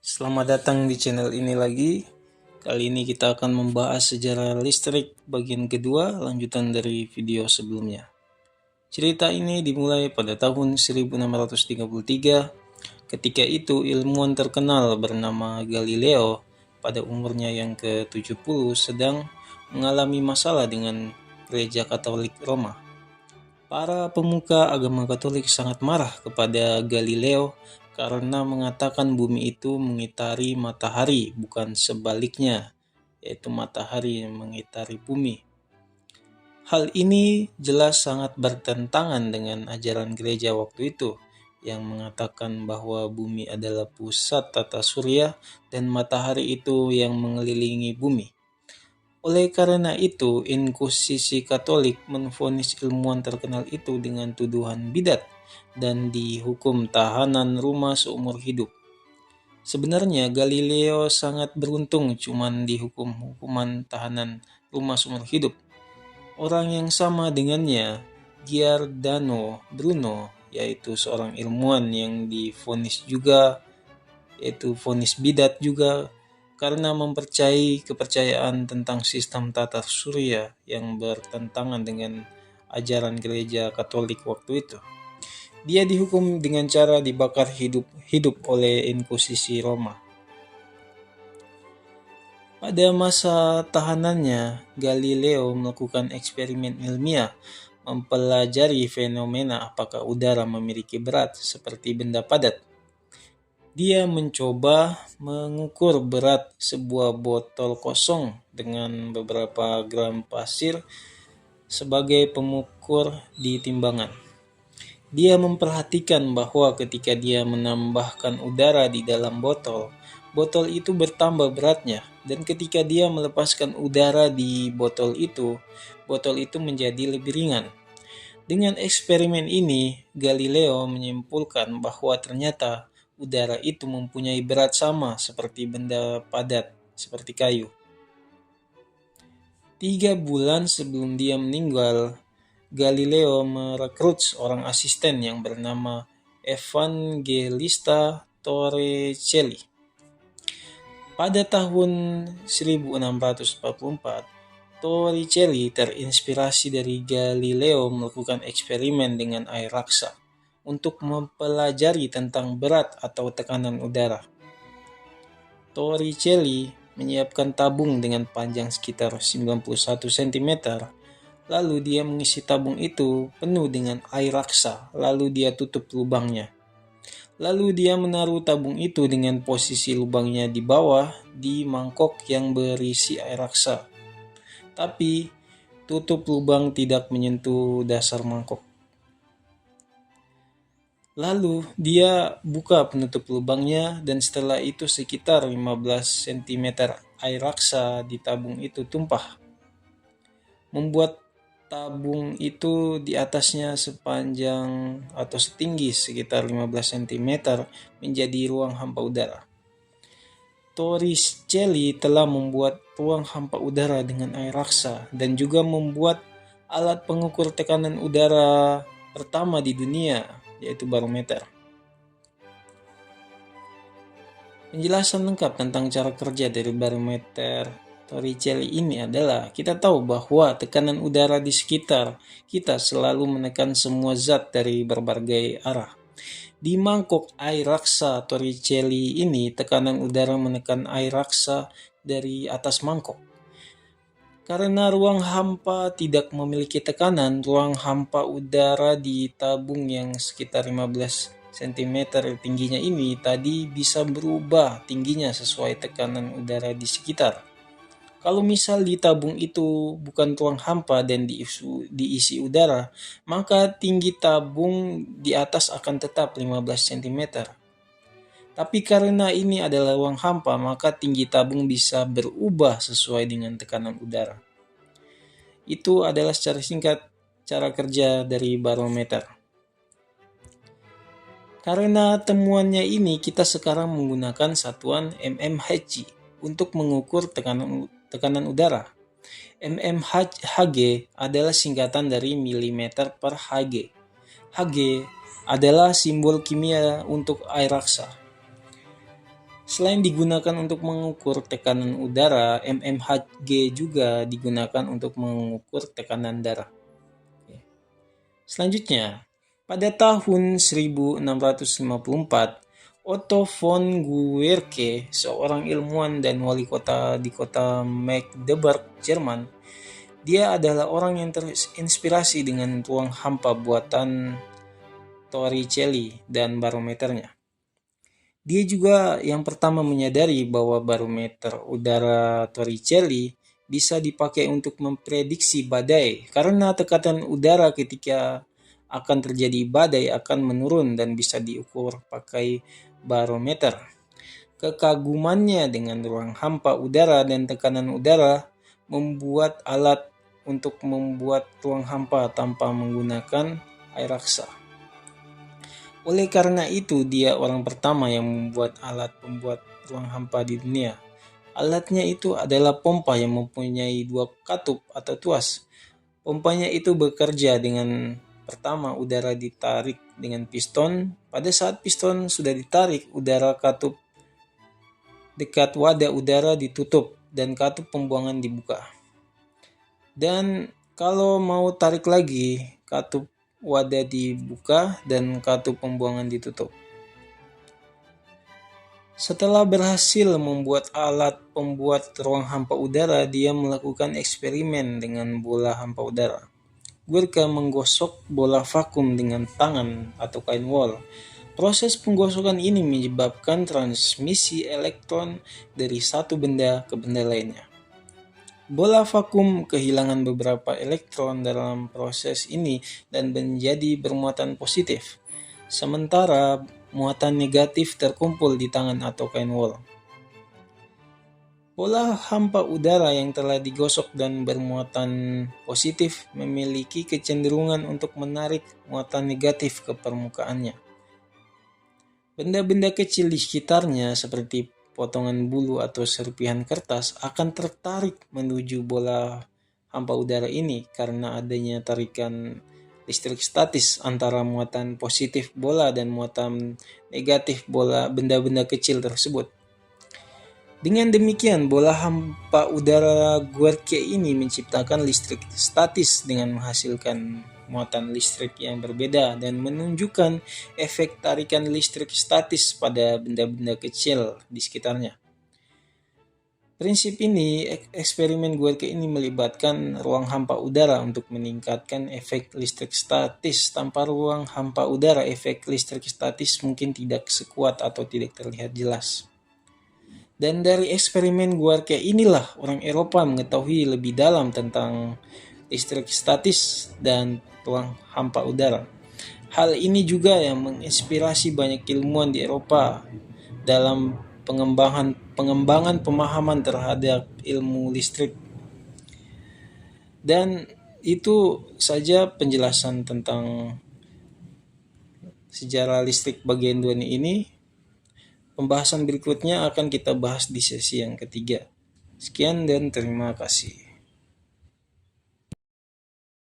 Selamat datang di channel ini lagi. Kali ini kita akan membahas sejarah listrik bagian kedua, lanjutan dari video sebelumnya. Cerita ini dimulai pada tahun 1633. Ketika itu ilmuwan terkenal bernama Galileo pada umurnya yang ke-70 sedang mengalami masalah dengan gereja Katolik Roma. Para pemuka agama Katolik sangat marah kepada Galileo karena mengatakan bumi itu mengitari matahari, bukan sebaliknya, yaitu matahari yang mengitari bumi. Hal ini jelas sangat bertentangan dengan ajaran gereja waktu itu, yang mengatakan bahwa bumi adalah pusat tata surya dan matahari itu yang mengelilingi bumi. Oleh karena itu, Inkusisi Katolik menvonis ilmuwan terkenal itu dengan tuduhan bidat dan dihukum tahanan rumah seumur hidup. Sebenarnya Galileo sangat beruntung cuman dihukum hukuman tahanan rumah seumur hidup. Orang yang sama dengannya, Giordano Bruno, yaitu seorang ilmuwan yang divonis juga, yaitu vonis bidat juga karena mempercayai kepercayaan tentang sistem tata surya yang bertentangan dengan ajaran gereja Katolik waktu itu. Dia dihukum dengan cara dibakar hidup oleh Inkusisi Roma. Pada masa tahanannya, Galileo melakukan eksperimen ilmiah mempelajari fenomena apakah udara memiliki berat seperti benda padat. Dia mencoba mengukur berat sebuah botol kosong dengan beberapa gram pasir sebagai pengukur di timbangan. Dia memperhatikan bahwa ketika dia menambahkan udara di dalam botol, botol itu bertambah beratnya, dan ketika dia melepaskan udara di botol itu menjadi lebih ringan. Dengan eksperimen ini, Galileo menyimpulkan bahwa ternyata udara itu mempunyai berat sama seperti benda padat, seperti kayu. 3 bulan sebelum dia meninggal, Galileo merekrut seorang asisten yang bernama Evangelista Torricelli. Pada tahun 1644, Torricelli terinspirasi dari Galileo melakukan eksperimen dengan air raksa untuk mempelajari tentang berat atau tekanan udara. Torricelli menyiapkan tabung dengan panjang sekitar 91 cm, lalu dia mengisi tabung itu penuh dengan air raksa, lalu dia tutup lubangnya. Lalu dia menaruh tabung itu dengan posisi lubangnya di bawah di mangkok yang berisi air raksa. Tapi tutup lubang tidak menyentuh dasar mangkok. Lalu dia buka penutup lubangnya dan setelah itu sekitar 15 cm air raksa di tabung itu tumpah, membuat tabung itu di atasnya sepanjang atau setinggi sekitar 15 cm menjadi ruang hampa udara. Torricelli telah membuat ruang hampa udara dengan air raksa dan juga membuat alat pengukur tekanan udara pertama di dunia, yaitu barometer. Penjelasan lengkap tentang cara kerja dari barometer Torricelli ini adalah kita tahu bahwa tekanan udara di sekitar kita selalu menekan semua zat dari berbagai arah. Di mangkok air raksa Torricelli ini, tekanan udara menekan air raksa dari atas mangkok. Karena ruang hampa tidak memiliki tekanan, ruang hampa udara di tabung yang sekitar 15 cm tingginya ini tadi bisa berubah tingginya sesuai tekanan udara di sekitar. Kalau misal di tabung itu bukan ruang hampa dan diisi udara, maka tinggi tabung di atas akan tetap 15 cm. Tapi karena ini adalah ruang hampa, maka tinggi tabung bisa berubah sesuai dengan tekanan udara. Itu adalah secara singkat cara kerja dari barometer. Karena temuannya ini, kita sekarang menggunakan satuan mmHg untuk mengukur tekanan udara. mmHg adalah singkatan dari milimeter per Hg. Hg adalah simbol kimia untuk air raksa. Selain digunakan untuk mengukur tekanan udara, mmHg juga digunakan untuk mengukur tekanan darah. Selanjutnya, pada tahun 1654, Otto von Guericke, seorang ilmuwan dan wali kota di kota Magdeburg, Jerman, dia adalah orang yang terinspirasi dengan ruang hampa buatan Torricelli dan barometernya. Dia juga yang pertama menyadari bahwa barometer udara Torricelli bisa dipakai untuk memprediksi badai karena tekanan udara ketika akan terjadi badai akan menurun dan bisa diukur pakai barometer. Kekagumannya dengan ruang hampa udara dan tekanan udara membuat alat untuk membuat ruang hampa tanpa menggunakan air raksa. Oleh karena itu, dia orang pertama yang membuat alat pembuat ruang hampa di dunia. Alatnya itu adalah pompa yang mempunyai 2 katup atau tuas. Pompanya itu bekerja dengan pertama udara ditarik dengan piston. Pada saat piston sudah ditarik, udara katup dekat wadah udara ditutup dan katup pembuangan dibuka. Dan kalau mau tarik lagi, katup wadah dibuka dan katup pembuangan ditutup. Setelah berhasil membuat alat pembuat ruang hampa udara, dia melakukan eksperimen dengan bola hampa udara. Guericke menggosok bola vakum dengan tangan atau kain wol. Proses penggosokan ini menyebabkan transmisi elektron dari satu benda ke benda lainnya. Bola vakum kehilangan beberapa elektron dalam proses ini dan menjadi bermuatan positif, sementara muatan negatif terkumpul di tangan atau kain wol. Bola hampa udara yang telah digosok dan bermuatan positif memiliki kecenderungan untuk menarik muatan negatif ke permukaannya. Benda-benda kecil di sekitarnya seperti potongan bulu atau serpihan kertas akan tertarik menuju bola hampa udara ini karena adanya tarikan listrik statis antara muatan positif bola dan muatan negatif bola benda-benda kecil tersebut. Dengan demikian, bola hampa udara Guericke ini menciptakan listrik statis dengan menghasilkan muatan listrik yang berbeda dan menunjukkan efek tarikan listrik statis pada benda-benda kecil di sekitarnya. Prinsip ini, eksperimen Guericke ini melibatkan ruang hampa udara untuk meningkatkan efek listrik statis. Tanpa ruang hampa udara, efek listrik statis mungkin tidak sekuat atau tidak terlihat jelas. Dan dari eksperimen Guericke inilah orang Eropa mengetahui lebih dalam tentang listrik statis dan ruang hampa udara. Hal ini juga yang menginspirasi banyak ilmuwan di Eropa dalam pengembangan pemahaman terhadap ilmu listrik. Dan itu saja penjelasan tentang sejarah listrik bagian 2 ini. Pembahasan berikutnya akan kita bahas di sesi yang ketiga. Sekian dan terima kasih.